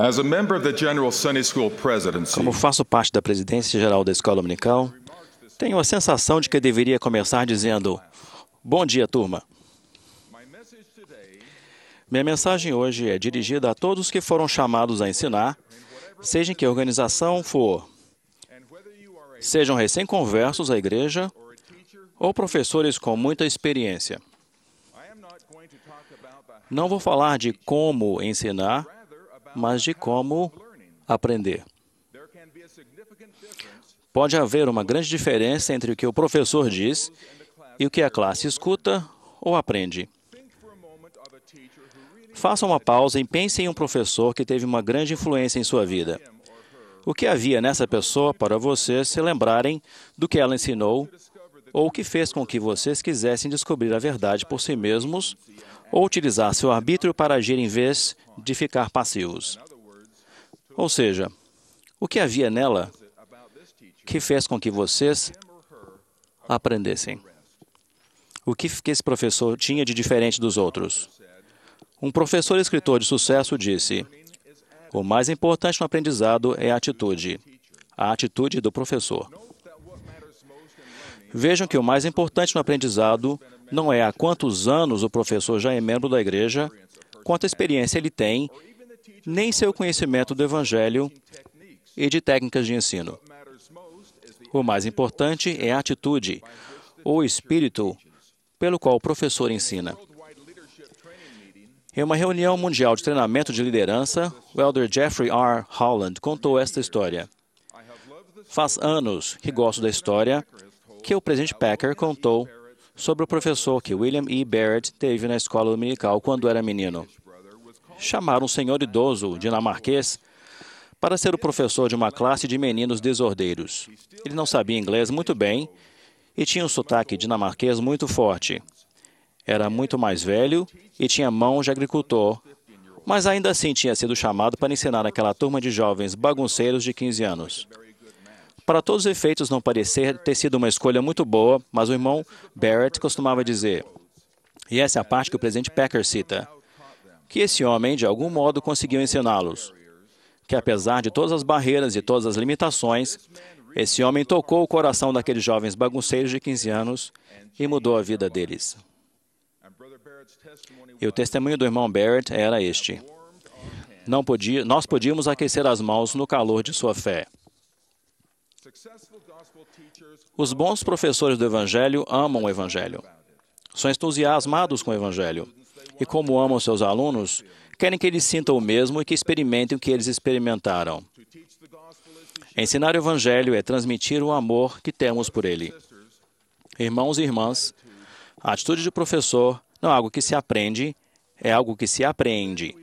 As a member of the General Sunday School presidency, Como faço parte da presidência geral da escola dominical, tenho a sensação de que deveria começar dizendo: bom dia, turma. Minha mensagem hoje é dirigida a todos que foram chamados a ensinar, seja em que organização for, sejam recém-conversos à igreja ou professores com muita experiência. Não vou falar de como ensinar, mas de como aprender. Pode haver uma grande diferença entre o que o professor diz e o que a classe escuta ou aprende. Faça uma pausa e pense em um professor que teve uma grande influência em sua vida. O que havia nessa pessoa para vocês se lembrarem do que ela ensinou ou o que fez com que vocês quisessem descobrir a verdade por si mesmos ou utilizar seu arbítrio para agir em vez de ficar passivos. Ou seja, o que havia nela que fez com que vocês aprendessem? O que esse professor tinha de diferente dos outros? Um professor e escritor de sucesso disse: o mais importante no aprendizado é a atitude do professor. Vejam que o mais importante no aprendizado não é há quantos anos o professor já é membro da igreja, quanta experiência ele tem, nem seu conhecimento do Evangelho e de técnicas de ensino. O mais importante é a atitude, ou espírito, pelo qual o professor ensina. Em uma reunião mundial de treinamento de liderança, o elder Jeffrey R. Holland contou esta história. Faz anos que gosto da história que o presidente Packer contou sobre o professor que William E. Barrett teve na escola dominical quando era menino. Chamaram um senhor idoso dinamarquês para ser o professor de uma classe de meninos desordeiros. Ele não sabia inglês muito bem e tinha um sotaque dinamarquês muito forte. Era muito mais velho e tinha mãos de agricultor, mas ainda assim tinha sido chamado para ensinar aquela turma de jovens bagunceiros de 15 anos. Para todos os efeitos, não parecia ter sido uma escolha muito boa, mas o irmão Barrett costumava dizer, e essa é a parte que o presidente Packer cita, que esse homem, de algum modo, conseguiu ensiná-los, que apesar de todas as barreiras e todas as limitações, esse homem tocou o coração daqueles jovens bagunceiros de 15 anos e mudou a vida deles. E o testemunho do irmão Barrett era este. Nós podíamos aquecer as mãos no calor de sua fé. Os bons professores do Evangelho amam o Evangelho. São entusiasmados com o Evangelho. E como amam seus alunos, querem que eles sintam o mesmo e que experimentem o que eles experimentaram. Ensinar o Evangelho é transmitir o amor que temos por ele. Irmãos e irmãs, a atitude de professor não é algo que se aprende, é algo que se apreende.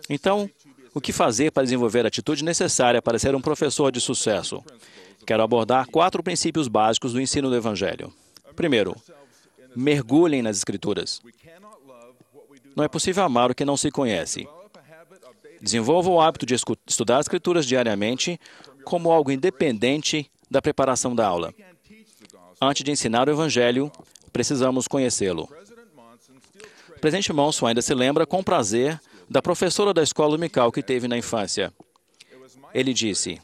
Então, o que fazer para desenvolver a atitude necessária para ser um professor de sucesso? Quero abordar 4 princípios básicos do ensino do Evangelho. Primeiro, mergulhem nas Escrituras. Não é possível amar o que não se conhece. Desenvolva o hábito de estudar as Escrituras diariamente como algo independente da preparação da aula. Antes de ensinar o Evangelho, precisamos conhecê-lo. O presidente Monson ainda se lembra com prazer da professora da escola dominical que teve na infância. Ele disse: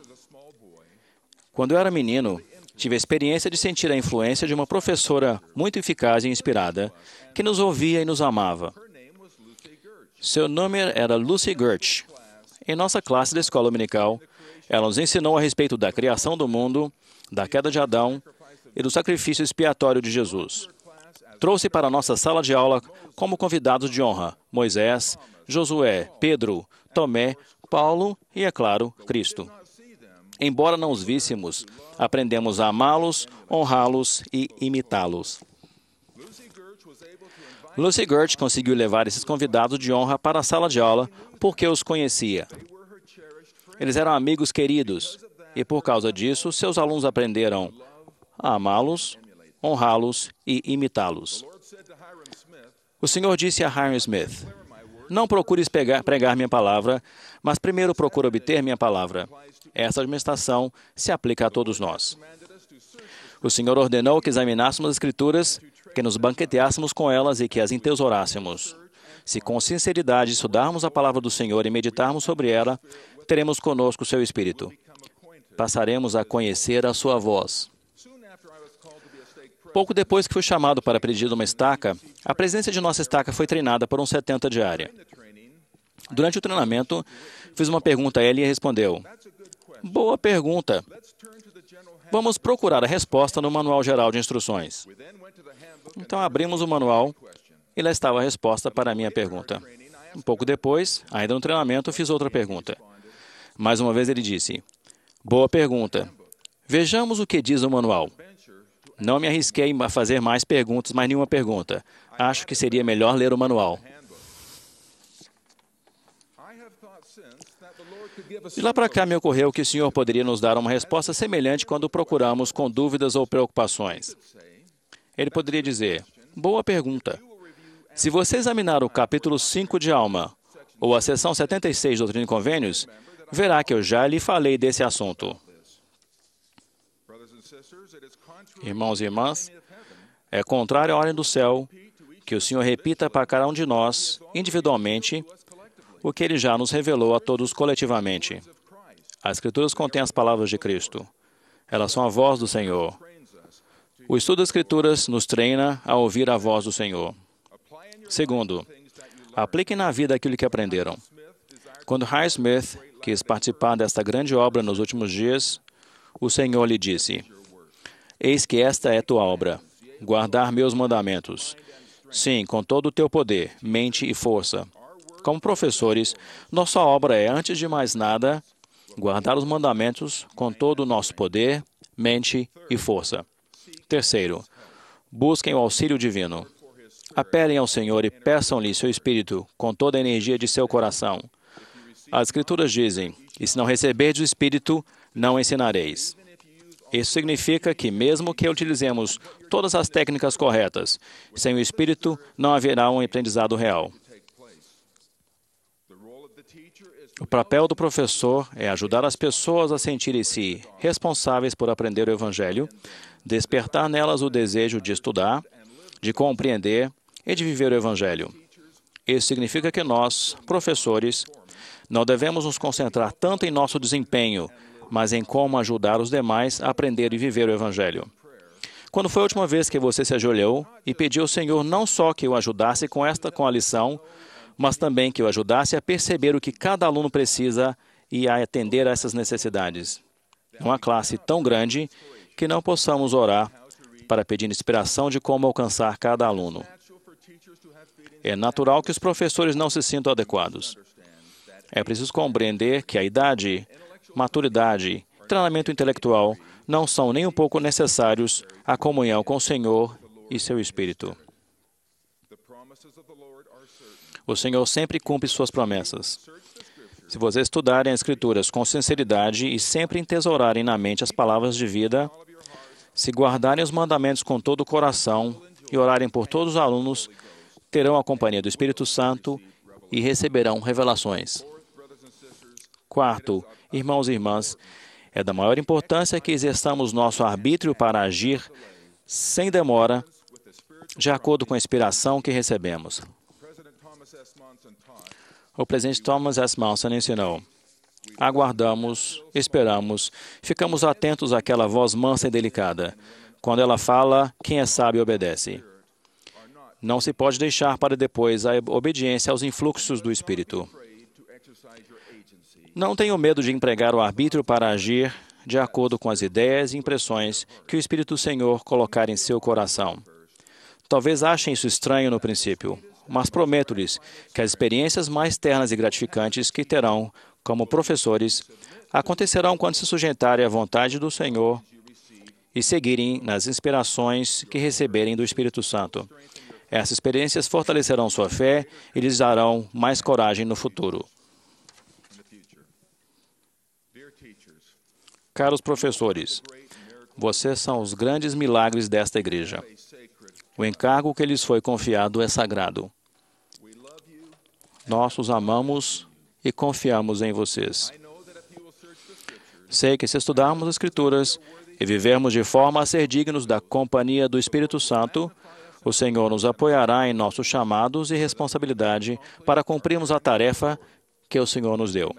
quando eu era menino, tive a experiência de sentir a influência de uma professora muito eficaz e inspirada, que nos ouvia e nos amava. Seu nome era Lucy Gertz. Em nossa classe da escola dominical, ela nos ensinou a respeito da criação do mundo, da queda de Adão e do sacrifício expiatório de Jesus. Trouxe para a nossa sala de aula como convidados de honra Moisés, Josué, Pedro, Tomé, Paulo e, é claro, Cristo. Embora não os víssemos, aprendemos a amá-los, honrá-los e imitá-los. Lucy Gertz conseguiu levar esses convidados de honra para a sala de aula porque os conhecia. Eles eram amigos queridos e, por causa disso, seus alunos aprenderam a amá-los, honrá-los e imitá-los. O Senhor disse a Hiram Smith: não procures pregar minha palavra, mas primeiro procure obter minha palavra. Essa administração se aplica a todos nós. O Senhor ordenou que examinássemos as Escrituras, que nos banqueteássemos com elas e que as entesourássemos. Se com sinceridade estudarmos a palavra do Senhor e meditarmos sobre ela, teremos conosco o seu Espírito. Passaremos a conhecer a sua voz. Pouco depois que fui chamado para presidir uma estaca, a presença de nossa estaca foi treinada por uns 70 diária. Durante o treinamento, fiz uma pergunta a ele e respondeu: "Boa pergunta. Vamos procurar a resposta no Manual Geral de Instruções." Então abrimos o manual e lá estava a resposta para a minha pergunta. Um pouco depois, ainda no treinamento, fiz outra pergunta. Mais uma vez ele disse: "Boa pergunta. Vejamos o que diz o manual." Não me arrisquei a fazer mais nenhuma pergunta. Acho que seria melhor ler o manual. De lá para cá me ocorreu que o Senhor poderia nos dar uma resposta semelhante quando procuramos com dúvidas ou preocupações. Ele poderia dizer: "Boa pergunta. Se você examinar o capítulo 5 de Alma ou a seção 76 de Doutrina e Convênios, verá que eu já lhe falei desse assunto." Irmãos e irmãs, é contrário à ordem do céu que o Senhor repita para cada um de nós, individualmente, o que Ele já nos revelou a todos coletivamente. As Escrituras contêm as palavras de Cristo. Elas são a voz do Senhor. O estudo das Escrituras nos treina a ouvir a voz do Senhor. Segundo, apliquem na vida aquilo que aprenderam. Quando Highsmith quis participar desta grande obra nos últimos dias, o Senhor lhe disse: "Eis que esta é tua obra, guardar meus mandamentos. Sim, com todo o teu poder, mente e força." Como professores, nossa obra é, antes de mais nada, guardar os mandamentos com todo o nosso poder, mente e força. Terceiro, busquem o auxílio divino. Apelem ao Senhor e peçam-lhe seu Espírito com toda a energia de seu coração. As Escrituras dizem: "E se não receberdes o Espírito, não ensinareis." Isso significa que, mesmo que utilizemos todas as técnicas corretas, sem o Espírito não haverá um aprendizado real. O papel do professor é ajudar as pessoas a sentirem-se responsáveis por aprender o Evangelho, despertar nelas o desejo de estudar, de compreender e de viver o Evangelho. Isso significa que nós, professores, não devemos nos concentrar tanto em nosso desempenho, mas em como ajudar os demais a aprender e viver o Evangelho. Quando foi a última vez que você se ajoelhou e pediu ao Senhor não só que o ajudasse com a lição, mas também que o ajudasse a perceber o que cada aluno precisa e a atender a essas necessidades? Uma classe tão grande que não possamos orar para pedir inspiração de como alcançar cada aluno. É natural que os professores não se sintam adequados. É preciso compreender que a idade, maturidade, treinamento intelectual não são nem um pouco necessários à comunhão com o Senhor e seu Espírito. O Senhor sempre cumpre suas promessas. Se vocês estudarem as Escrituras com sinceridade e sempre entesourarem na mente as palavras de vida, se guardarem os mandamentos com todo o coração e orarem por todos os alunos, terão a companhia do Espírito Santo e receberão revelações. Quarto, irmãos e irmãs, é da maior importância que exerçamos nosso arbítrio para agir sem demora, de acordo com a inspiração que recebemos. O presidente Thomas S. Monson ensinou: aguardamos, esperamos, ficamos atentos àquela voz mansa e delicada. Quando ela fala, quem é sábio obedece. Não se pode deixar para depois a obediência aos influxos do Espírito. Não tenham medo de empregar o arbítrio para agir de acordo com as ideias e impressões que o Espírito do Senhor colocar em seu coração. Talvez achem isso estranho no princípio, mas prometo-lhes que as experiências mais ternas e gratificantes que terão como professores acontecerão quando se sujeitarem à vontade do Senhor e seguirem nas inspirações que receberem do Espírito Santo. Essas experiências fortalecerão sua fé e lhes darão mais coragem no futuro. Caros professores, vocês são os grandes milagres desta igreja. O encargo que lhes foi confiado é sagrado. Nós os amamos e confiamos em vocês. Sei que se estudarmos as Escrituras e vivermos de forma a ser dignos da companhia do Espírito Santo, O Senhor nos apoiará em nossos chamados e responsabilidade para cumprirmos a tarefa que o Senhor nos deu.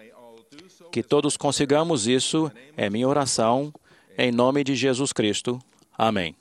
Que todos consigamos isso é minha oração, em nome de Jesus Cristo. Amém.